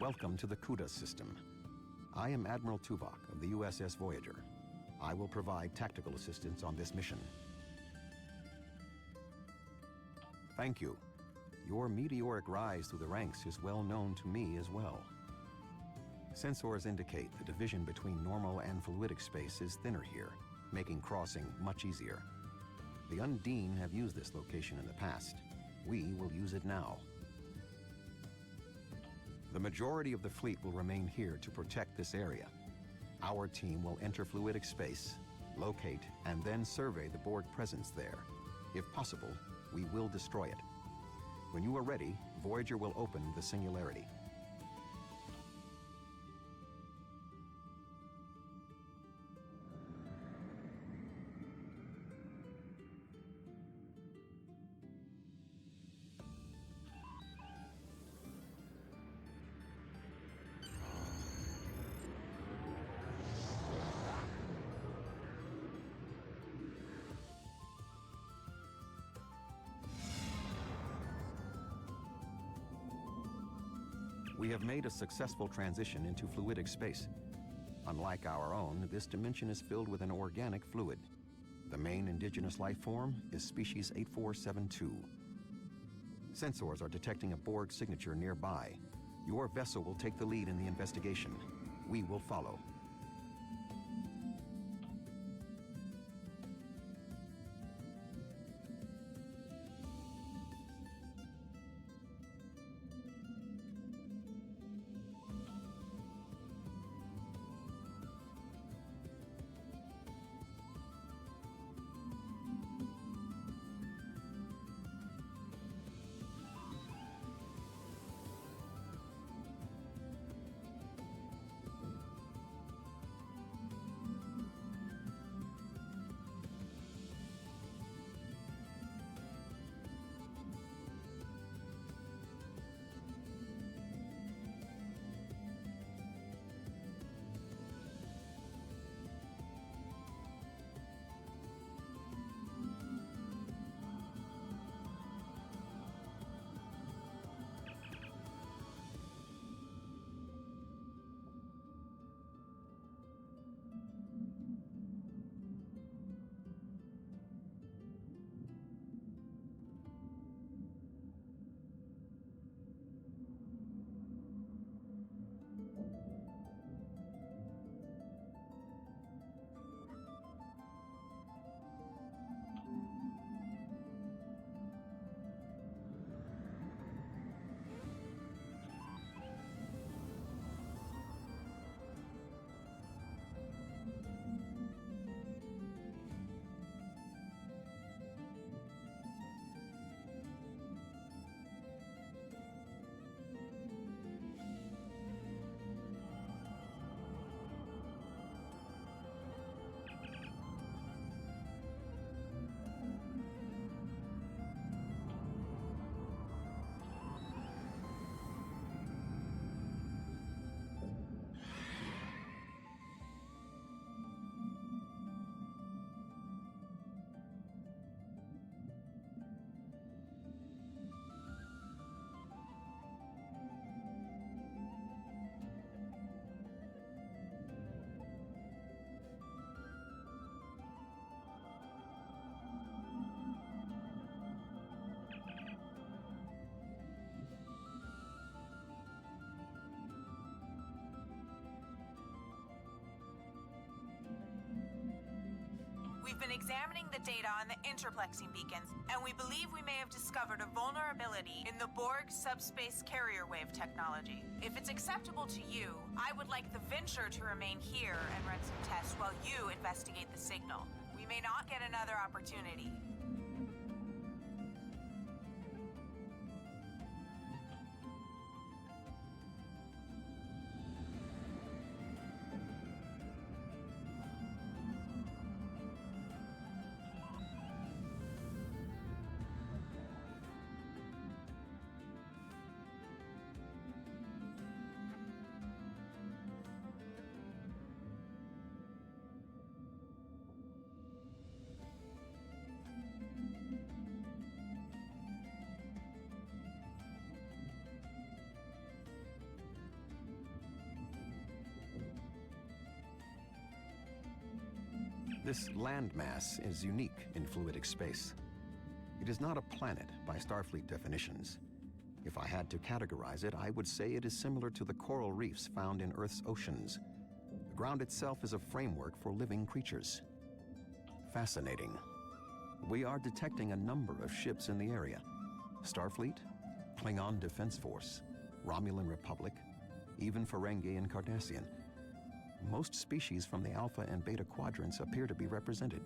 Welcome to the CUDA system. I am Admiral Tuvok of the USS Voyager. I will provide tactical assistance on this mission. Thank you. Your meteoric rise through the ranks is well known to me as well. Sensors indicate the division between normal and fluidic space is thinner here, making crossing much easier. The Undine have used this location in the past. We will use it now. The majority of the fleet will remain here to protect this area. Our team will enter fluidic space, locate, and then survey the Borg presence there. If possible, we will destroy it. When you are ready, Voyager will open the singularity. We have made a successful transition into fluidic space. Unlike our own, this dimension is filled with an organic fluid. The main indigenous life form is species 8472. Sensors are detecting a Borg signature nearby. Your vessel will take the lead in the investigation. We will follow. We've been examining the data on the interplexing beacons, and we believe we may have discovered a vulnerability in the Borg subspace carrier wave technology. If it's acceptable to you, I would like the Venture to remain here and run some tests while you investigate the signal. We may not get another opportunity. This landmass is unique in fluidic space. It is not a planet by Starfleet definitions. If I had to categorize it, I would say it is similar to the coral reefs found in Earth's oceans. The ground itself is a framework for living creatures. Fascinating. We are detecting a number of ships in the area. Starfleet, Klingon Defense Force, Romulan Republic, even Ferengi and Cardassian. Most species from the Alpha and Beta quadrants appear to be represented.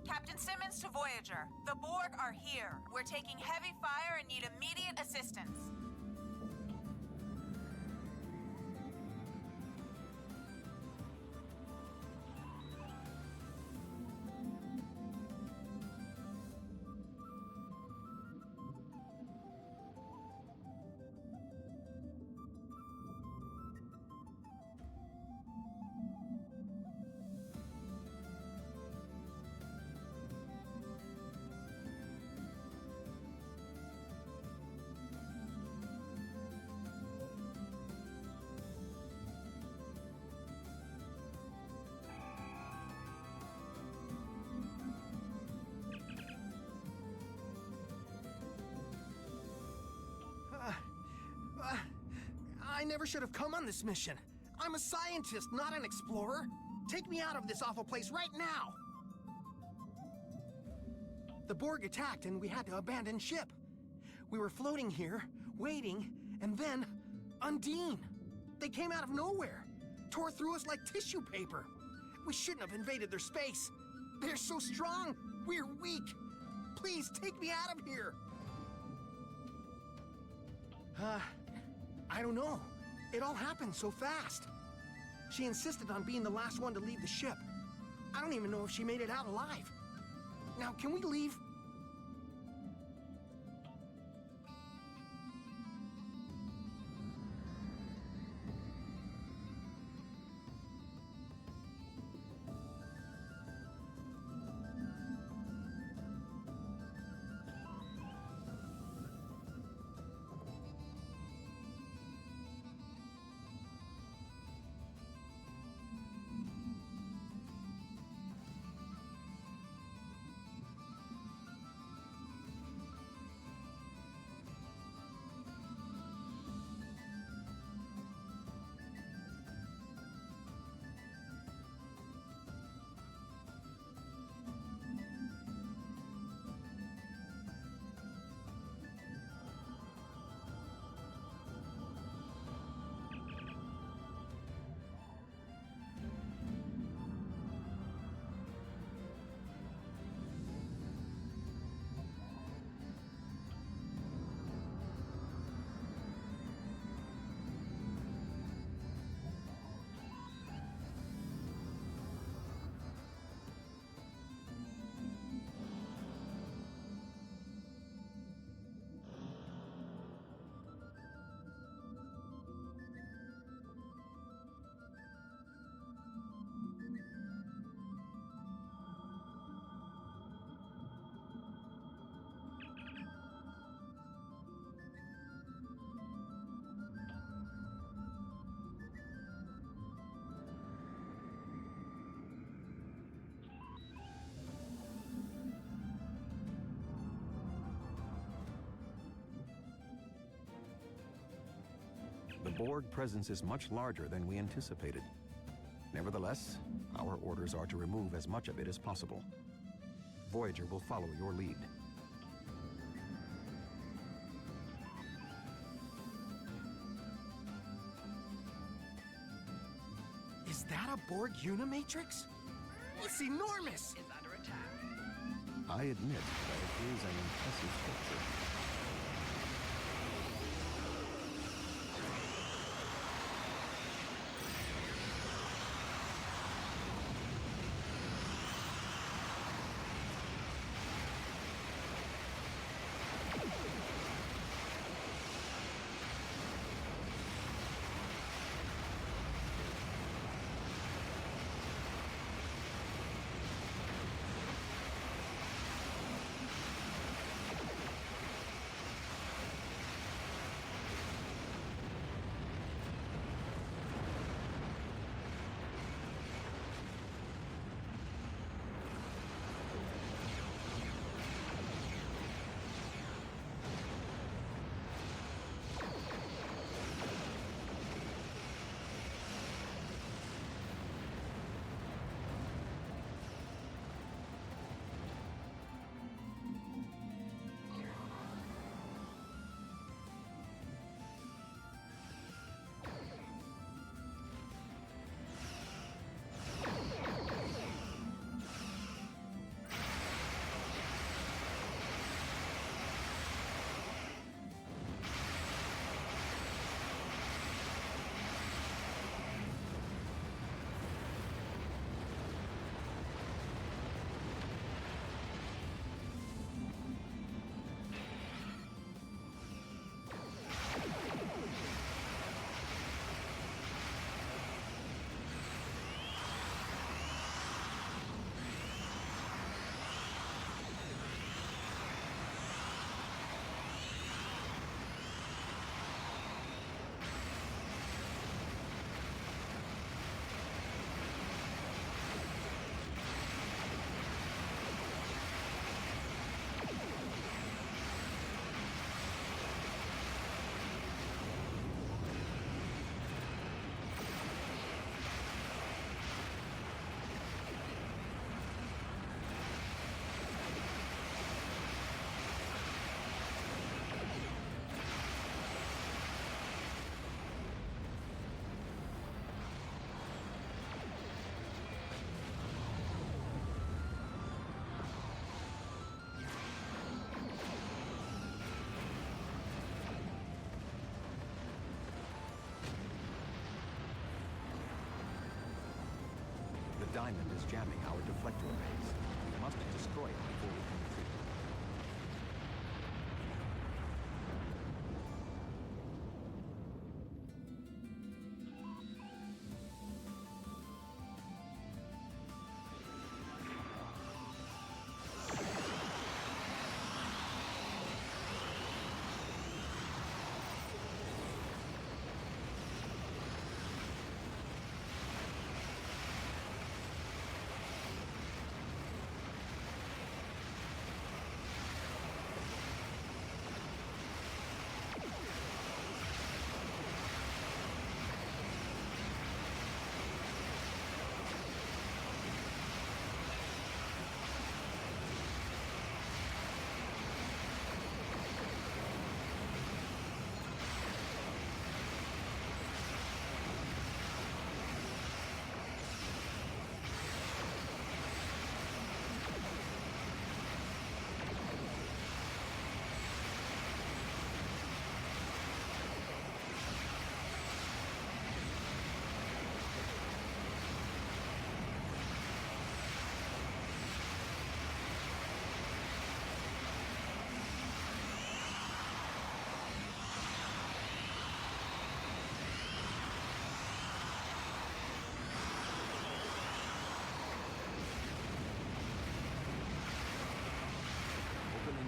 Captain Simmons to Voyager. The Borg are here. We're taking heavy fire and need immediate assistance. I never should have come on this mission. I'm a scientist, not an explorer. Take me out of this awful place right now. The Borg attacked and we had to abandon ship. We were floating here, waiting, and then Undine. They came out of nowhere, tore through us like tissue paper. We shouldn't have invaded their space. They're so strong, we're weak. Please take me out of here. I don't know. It all happened so fast. She insisted on being the last one to leave the ship. I don't even know if she made it out alive. Now, can we leave? The Borg presence is much larger than we anticipated. Nevertheless, our orders are to remove as much of it as possible. Voyager will follow your lead. Is that a Borg Unimatrix? It's enormous! Is under attack. I admit that it is an impressive structure. The diamond is jamming our deflector arrays. We must destroy it before we can retreat.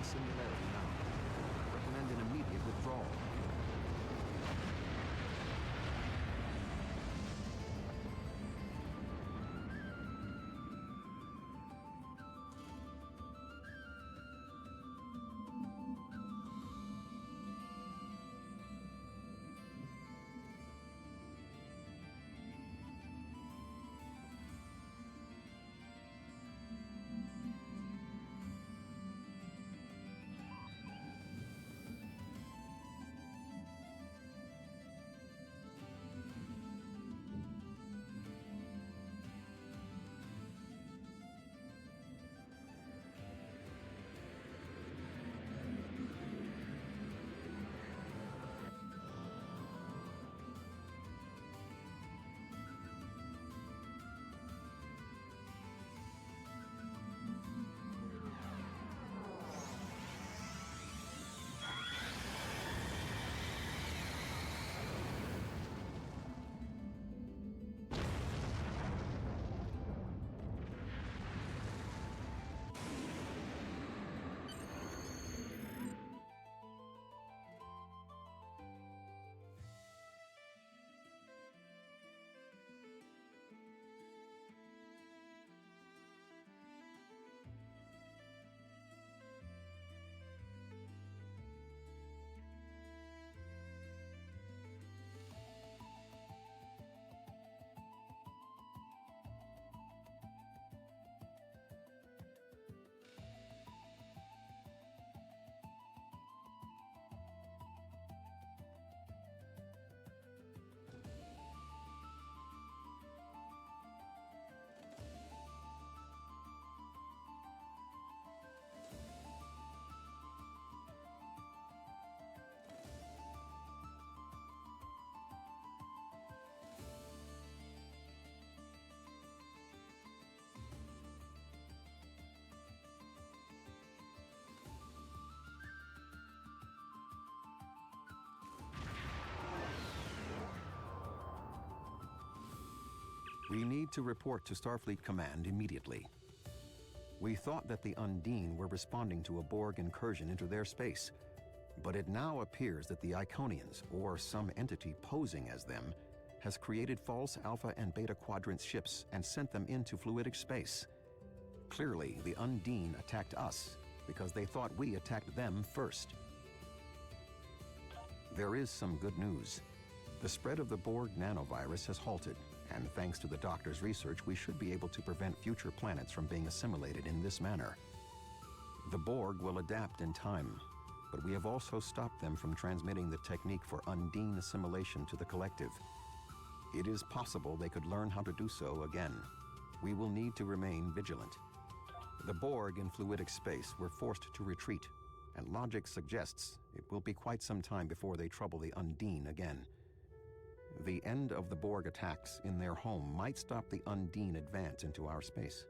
Singularity now. Recommend an immediate withdrawal. We need to report to Starfleet Command immediately. We thought that the Undine were responding to a Borg incursion into their space, but it now appears that the Iconians, or some entity posing as them, has created false Alpha and Beta Quadrant ships and sent them into fluidic space. Clearly, the Undine attacked us because they thought we attacked them first. There is some good news. The spread of the Borg nanovirus has halted, and thanks to the Doctor's research, we should be able to prevent future planets from being assimilated in this manner. The Borg will adapt in time, but we have also stopped them from transmitting the technique for Undine assimilation to the collective. It is possible they could learn how to do so again. We will need to remain vigilant. The Borg in fluidic space were forced to retreat, and logic suggests it will be quite some time before they trouble the Undine again. The end of the Borg attacks in their home might stop the Undine advance into our space.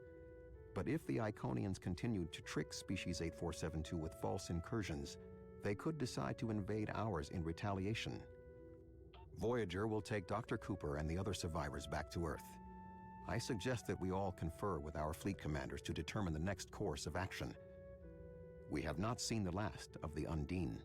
But if the Iconians continued to trick Species 8472 with false incursions, they could decide to invade ours in retaliation. Voyager will take Dr. Cooper and the other survivors back to Earth. I suggest that we all confer with our fleet commanders to determine the next course of action. We have not seen the last of the Undine.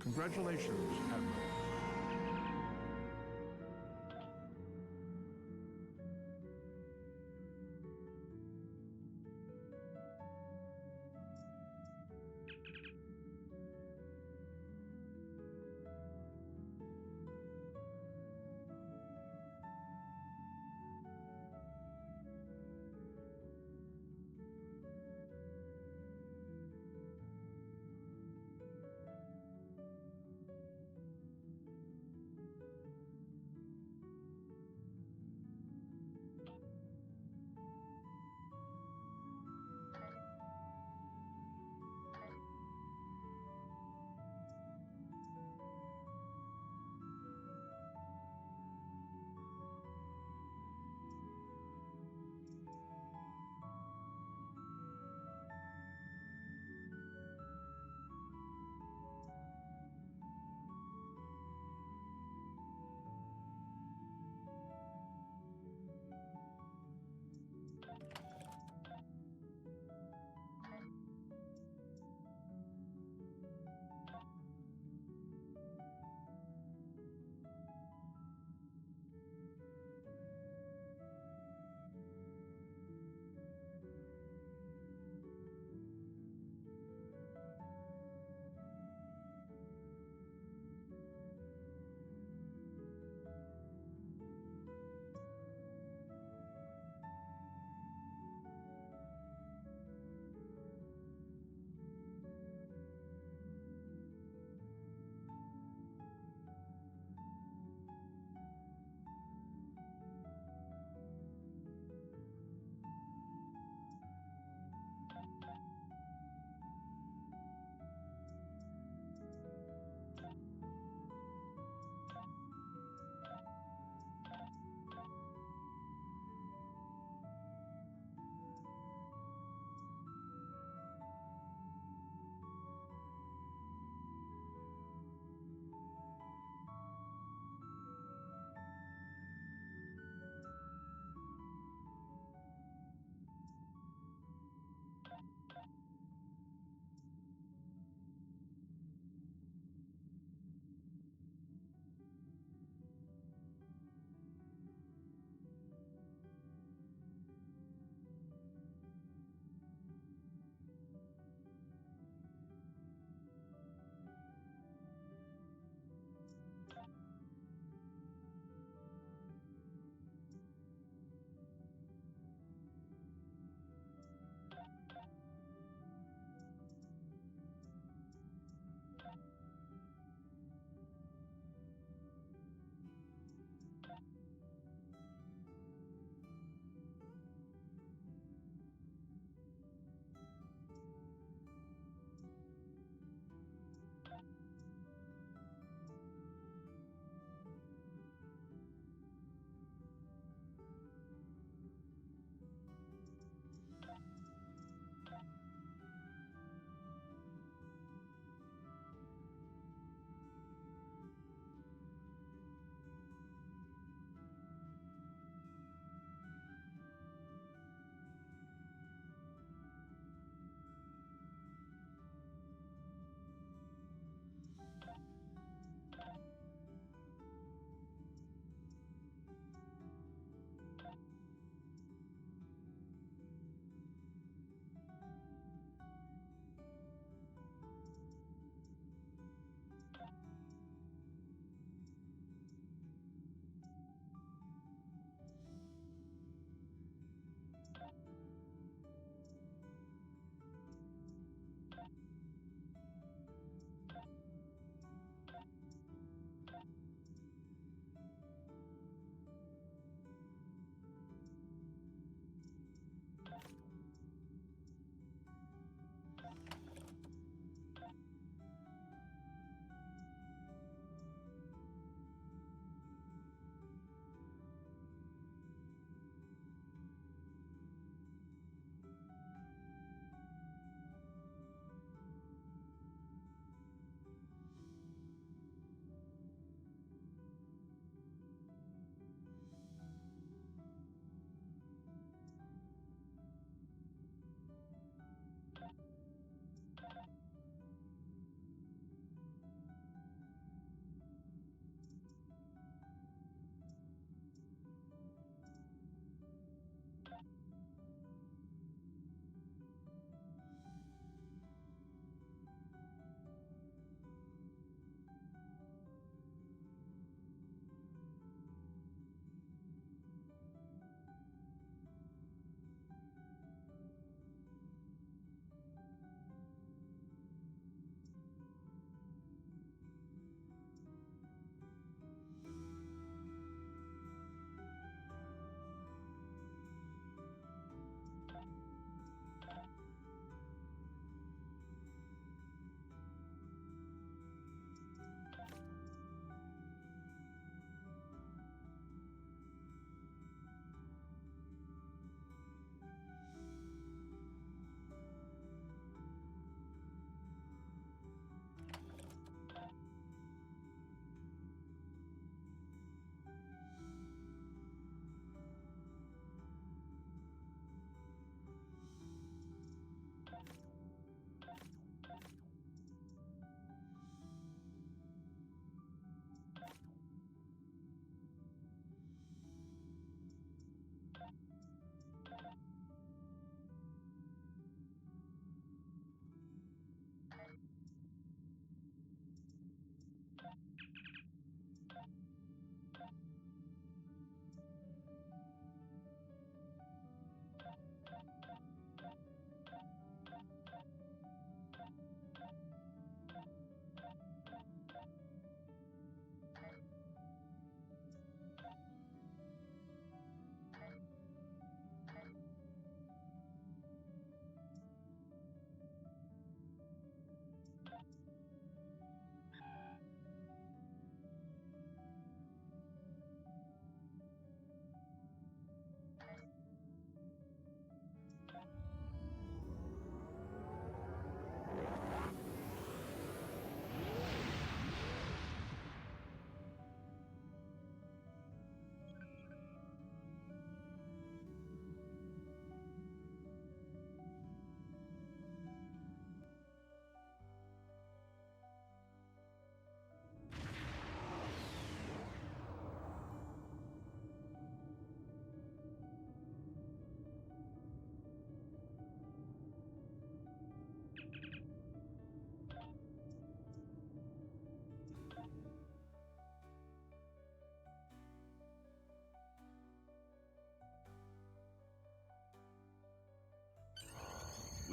Congratulations, Admiral.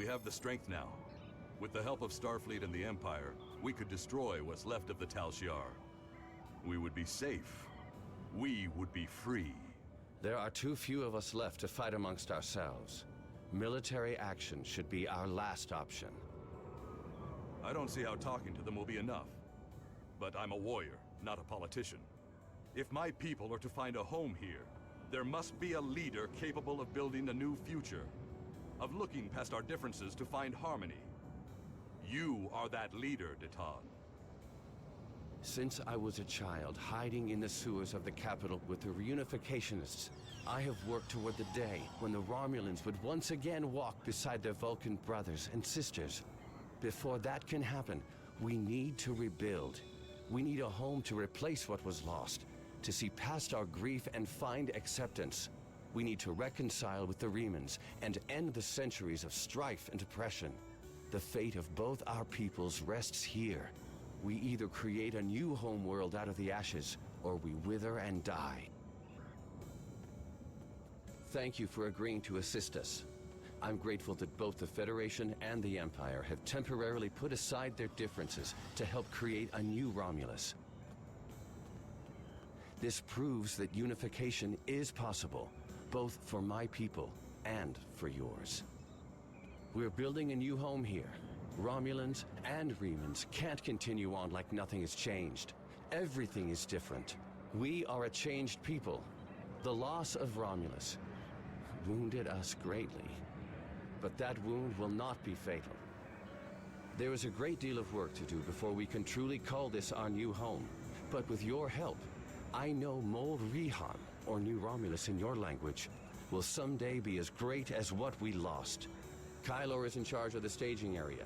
We have the strength now. With the help of Starfleet and the Empire, we could destroy what's left of the Tal Shiar. We would be safe. We would be free. There are too few of us left to fight amongst ourselves. Military action should be our last option. I don't see how talking to them will be enough. But I'm a warrior, not a politician. If my people are to find a home here, there must be a leader capable of building a new future, of looking past our differences to find harmony. You are that leader, Deton. Since I was a child, hiding in the sewers of the capital with the reunificationists, I have worked toward the day when the Romulans would once again walk beside their Vulcan brothers and sisters. Before that can happen, we need to rebuild. We need a home to replace what was lost, to see past our grief and find acceptance. We need to reconcile with the Remans and end the centuries of strife and oppression. The fate of both our peoples rests here. We either create a new homeworld out of the ashes, or we wither and die. Thank you for agreeing to assist us. I'm grateful that both the Federation and the Empire have temporarily put aside their differences to help create a new Romulus. This proves that unification is possible, both for my people and for yours. We're building a new home here. Romulans and Remans can't continue on like nothing has changed. Everything is different. We are a changed people. The loss of Romulus wounded us greatly, but that wound will not be fatal. There is a great deal of work to do before we can truly call this our new home, but with your help, I know Mol Rihan, or New Romulus in your language, will someday be as great as what we lost. Kylor is in charge of the staging area.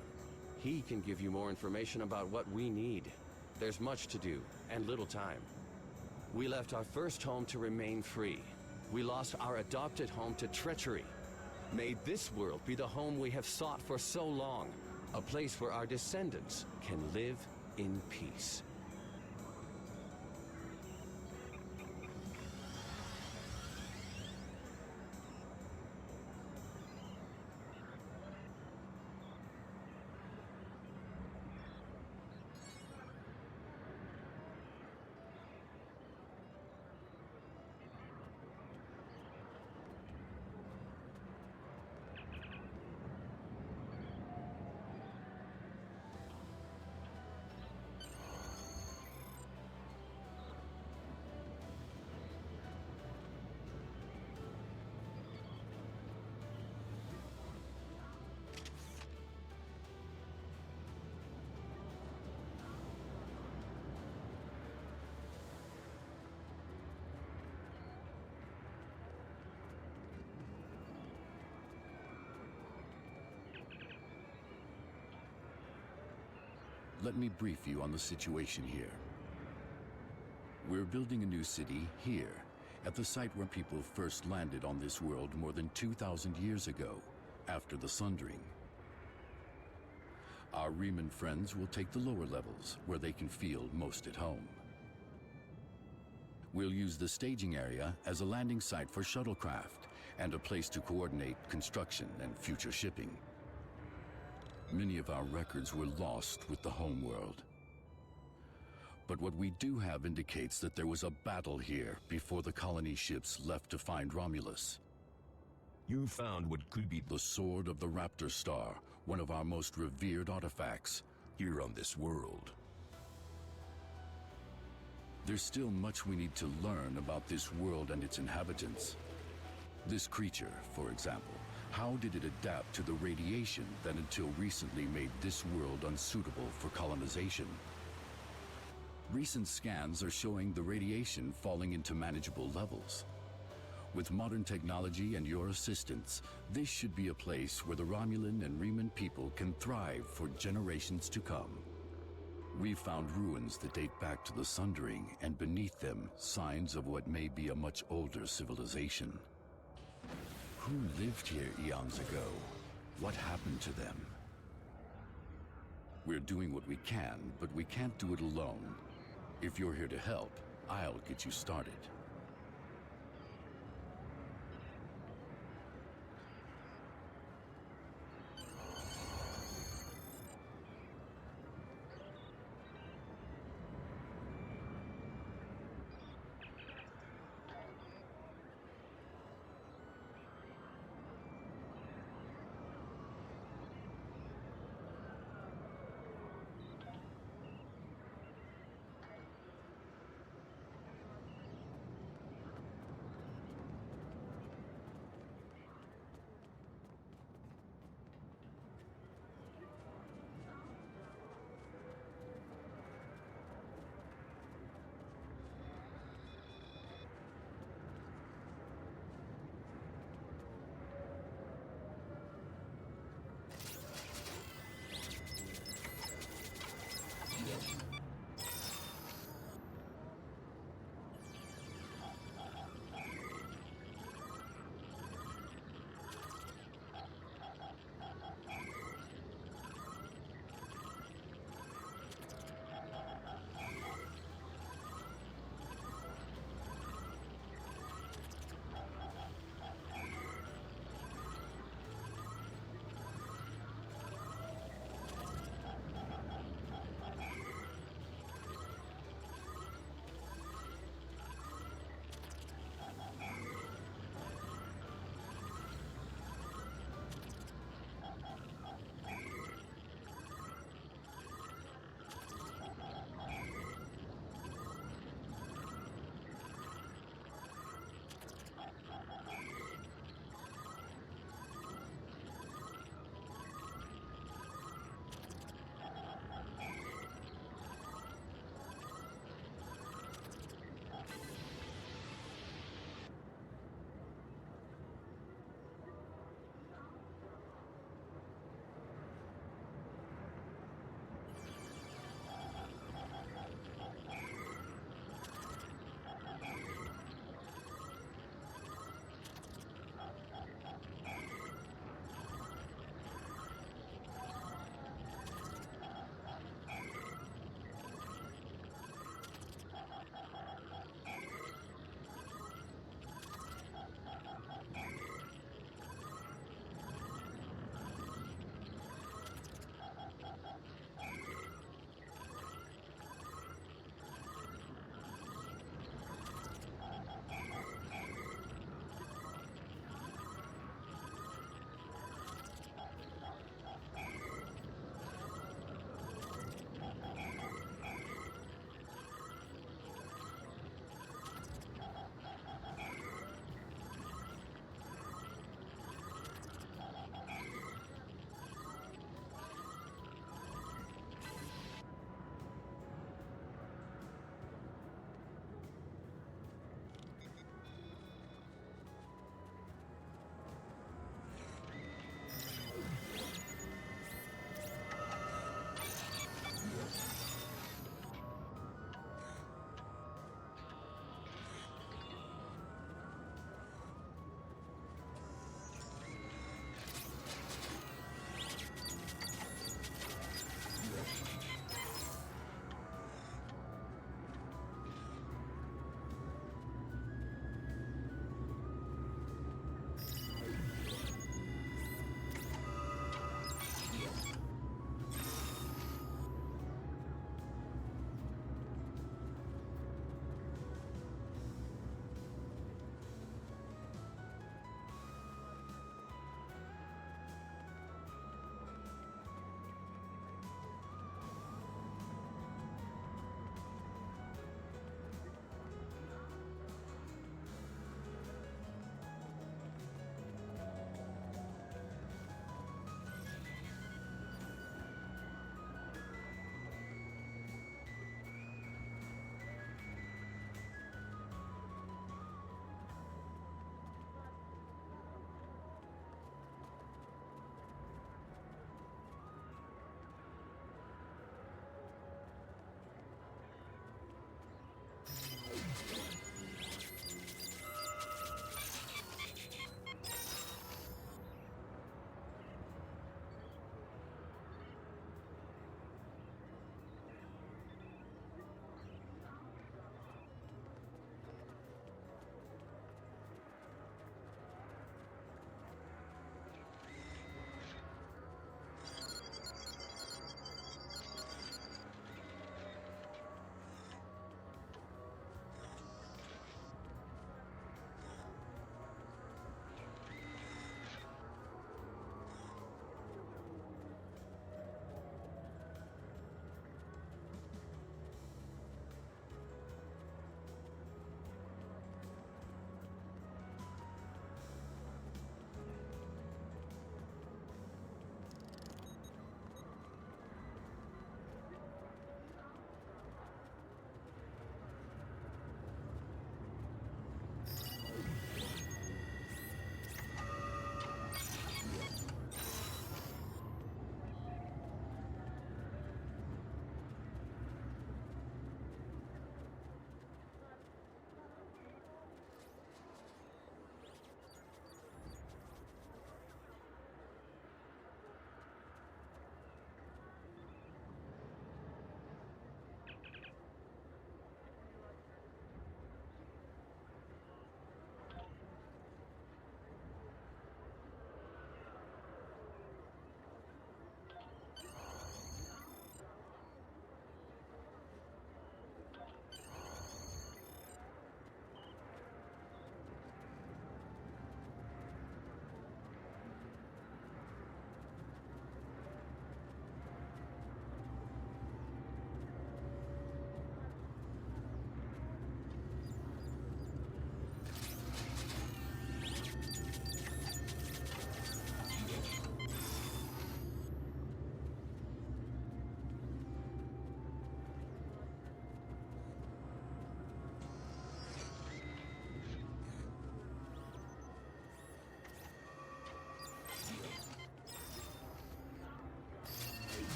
He can give you more information about what we need. There's much to do, and little time. We left our first home to remain free. We lost our adopted home to treachery. May this world be the home we have sought for so long, a place where our descendants can live in peace. Let me brief you on the situation here. We're building a new city here, at the site where people first landed on this world more than 2,000 years ago, after the Sundering. Our Reman friends will take the lower levels, where they can feel most at home. We'll use the staging area as a landing site for shuttlecraft, and a place to coordinate construction and future shipping. Many of our records were lost with the homeworld. But what we do have indicates that there was a battle here before the colony ships left to find Romulus. You found what could be The Sword of the Raptor Star, one of our most revered artifacts. here on this world. There's still much we need to learn about this world and its inhabitants. This creature, for example, how did it adapt to the radiation that until recently made this world unsuitable for colonization? Recent scans are showing the radiation falling into manageable levels. With modern technology and your assistance, this should be a place where the Romulan and Reman people can thrive for generations to come. We've found ruins that date back to the Sundering, and beneath them, signs of what may be a much older civilization. Who lived here eons ago? What happened to them? We're doing what we can, but we can't do it alone. If you're here to help, I'll get you started.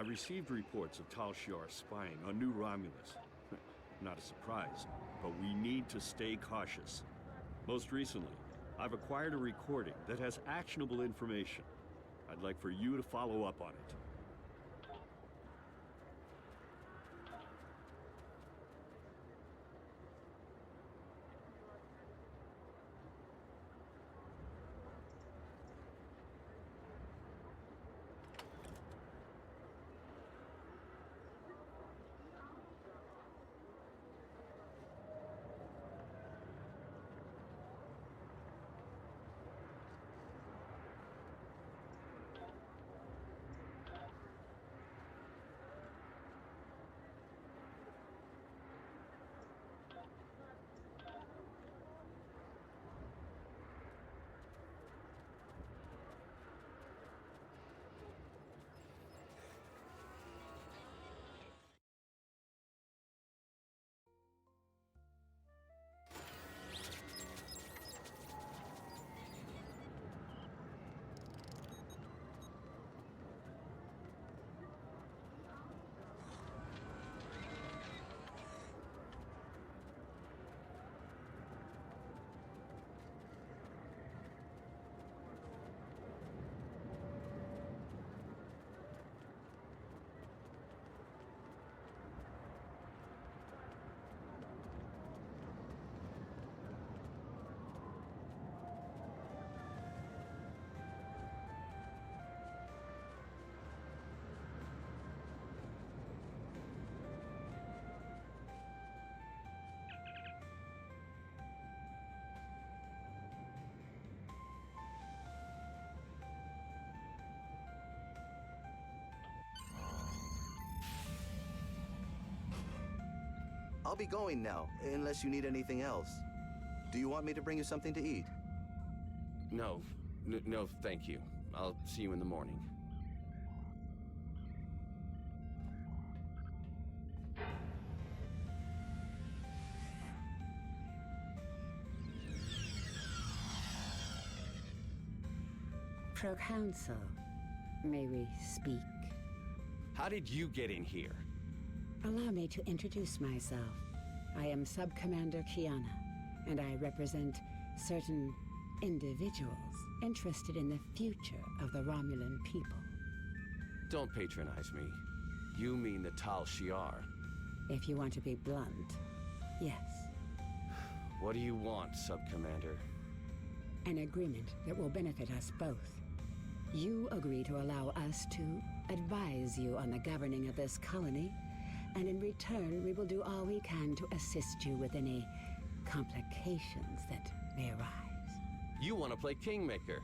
I received reports of Tal Shiar spying on New Romulus. Not a surprise, but we need to stay cautious. Most recently, I've acquired a recording that has actionable information. I'd like for you to follow up on it. I'll be going now, unless you need anything else. Do you want me to bring you something to eat? No. No, thank you. I'll see you in the morning. Proconsul, may we speak? How did you get in here? Allow me to introduce myself. I am Sub-Commander Kiana, and I represent certain individuals interested in the future of the Romulan people. Don't patronize me. You mean the Tal Shiar. If you want to be blunt, yes. What do you want, Sub-Commander? An agreement that will benefit us both. You agree to allow us to advise you on the governing of this colony, and in return, we will do all we can to assist you with any complications that may arise. You want to play Kingmaker.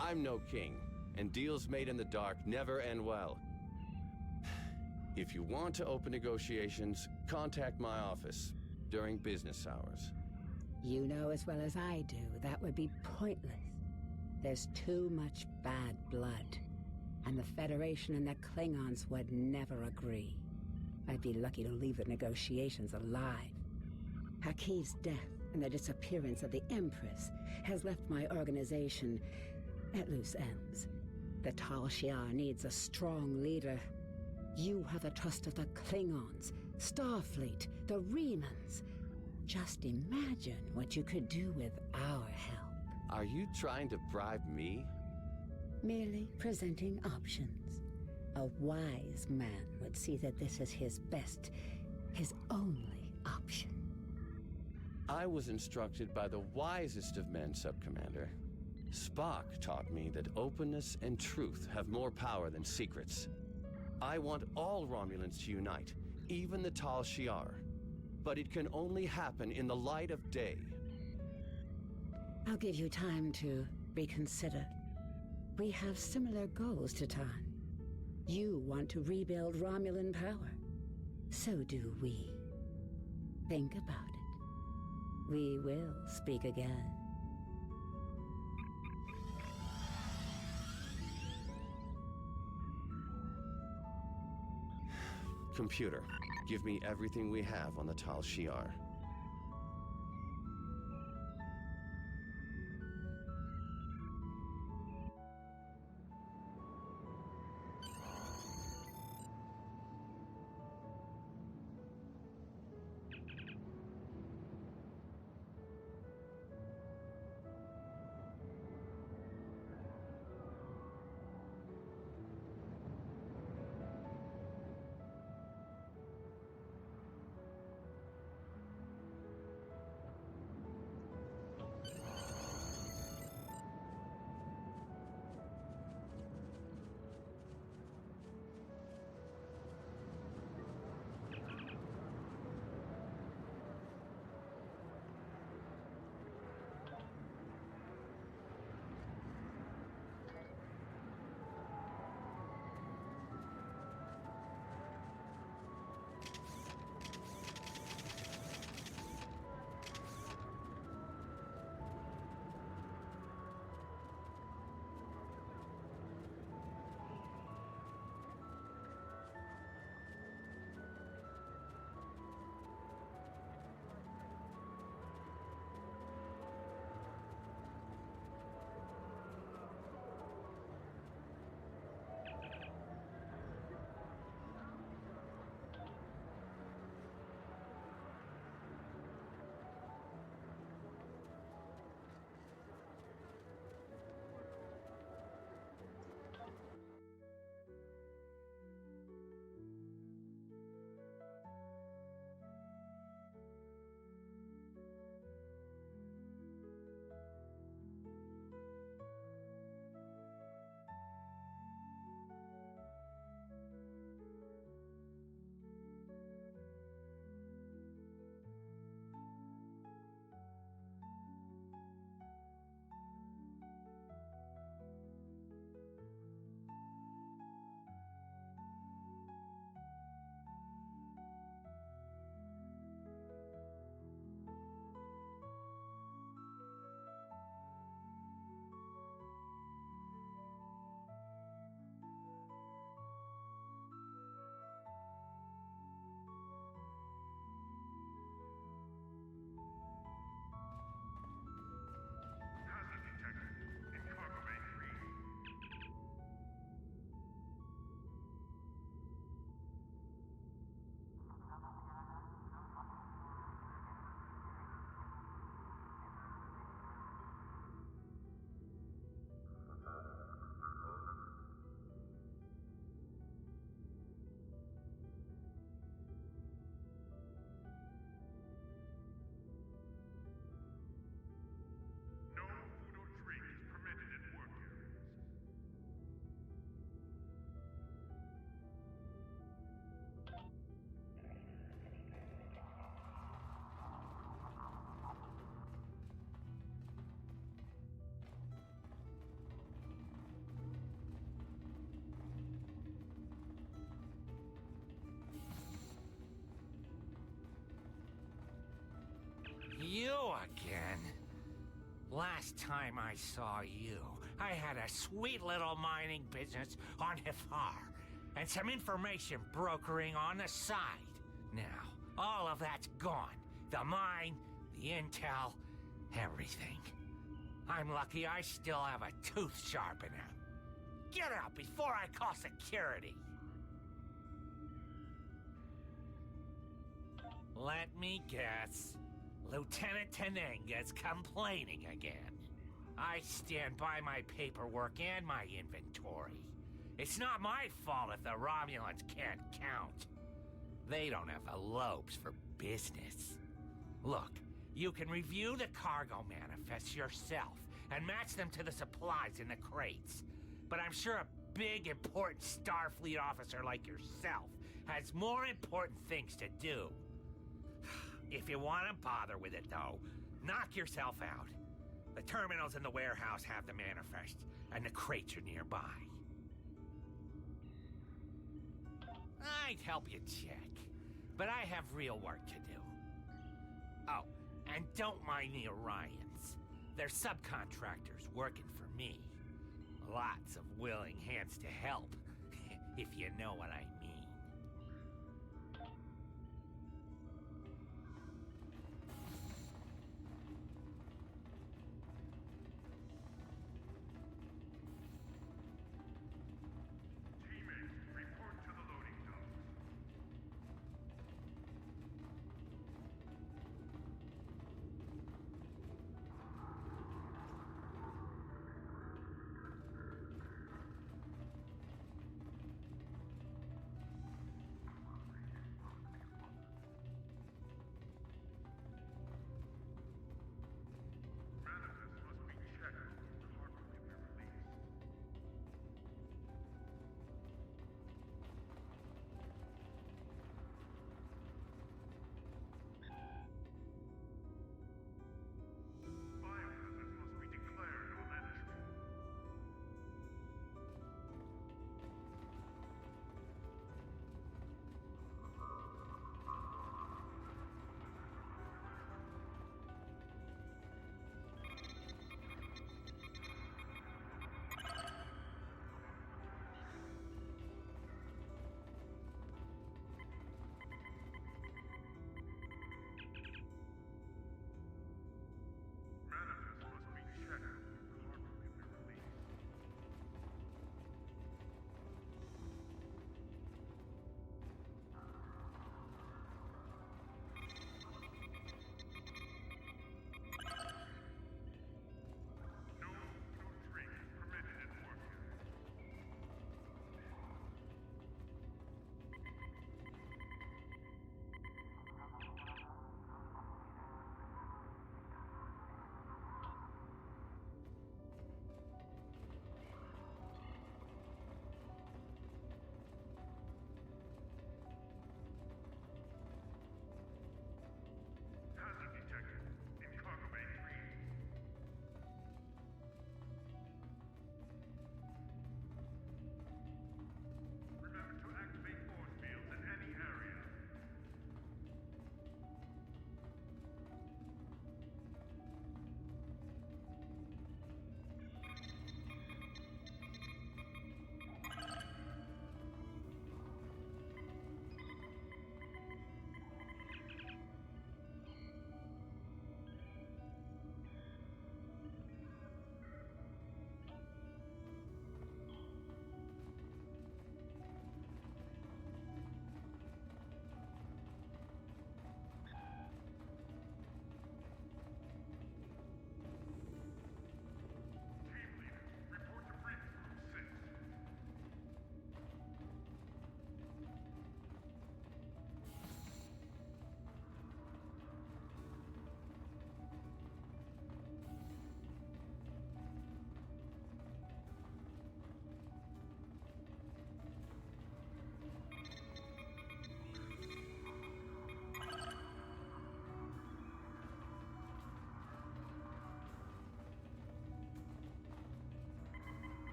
I'm no king, and deals made in the dark never end well. If you want to open negotiations, contact my office during business hours. You know as well as I do that would be pointless. There's too much bad blood, and the Federation and the Klingons would never agree. I'd be lucky to leave the negotiations alive. Hakiv's death and the disappearance of the Empress has left my organization at loose ends. The Tal Shiar needs a strong leader. You have the trust of the Klingons, Starfleet, the Remans. Just imagine what you could do with our help. Are you trying to bribe me? Merely presenting options. A wise man would see that this is his best, his only option. I was instructed by the wisest of men, Sub-Commander. Spock taught me that openness and truth have more power than secrets. I want all Romulans to unite, even the Tal Shiar. But it can only happen in the light of day. I'll give you time to reconsider. We have similar goals to Tan. You want to rebuild Romulan power. So do we. Think about it. We will speak again. Computer, give me everything we have on the Tal Shiar. Last time I saw you, I had a sweet little mining business on Hifar, and some information brokering on the side. Now, all of that's gone. The mine, the intel, everything. I'm lucky I still have a tooth sharp enough. Get out before I call security! Let me guess. Lieutenant Tenenga's complaining again. I stand by my paperwork and my inventory. It's not my fault if the Romulans can't count. They don't have the lobes for business. Look, you can review the cargo manifests yourself and match them to the supplies in the crates. But I'm sure a big, important Starfleet officer like yourself has more important things to do. If you want to bother with it, though, knock yourself out. The terminals in the warehouse have the manifest, and the crates are nearby. I'd help you check, but I have real work to do. Oh, and don't mind the Orions. They're subcontractors working for me. Lots of willing hands to help, if you know what I mean.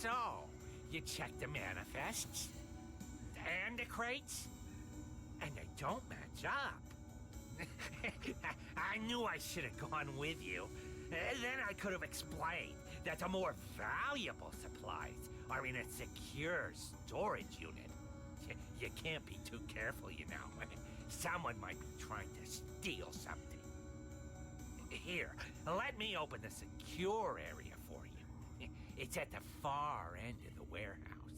So, you check the manifests and the crates, and they don't match up. I knew I should have gone with you. Then I could have explained that the more valuable supplies are in a secure storage unit. You can't be too careful, you know. Someone might be trying to steal something. Here, let me open the secure area for you. It's at the far end of the warehouse.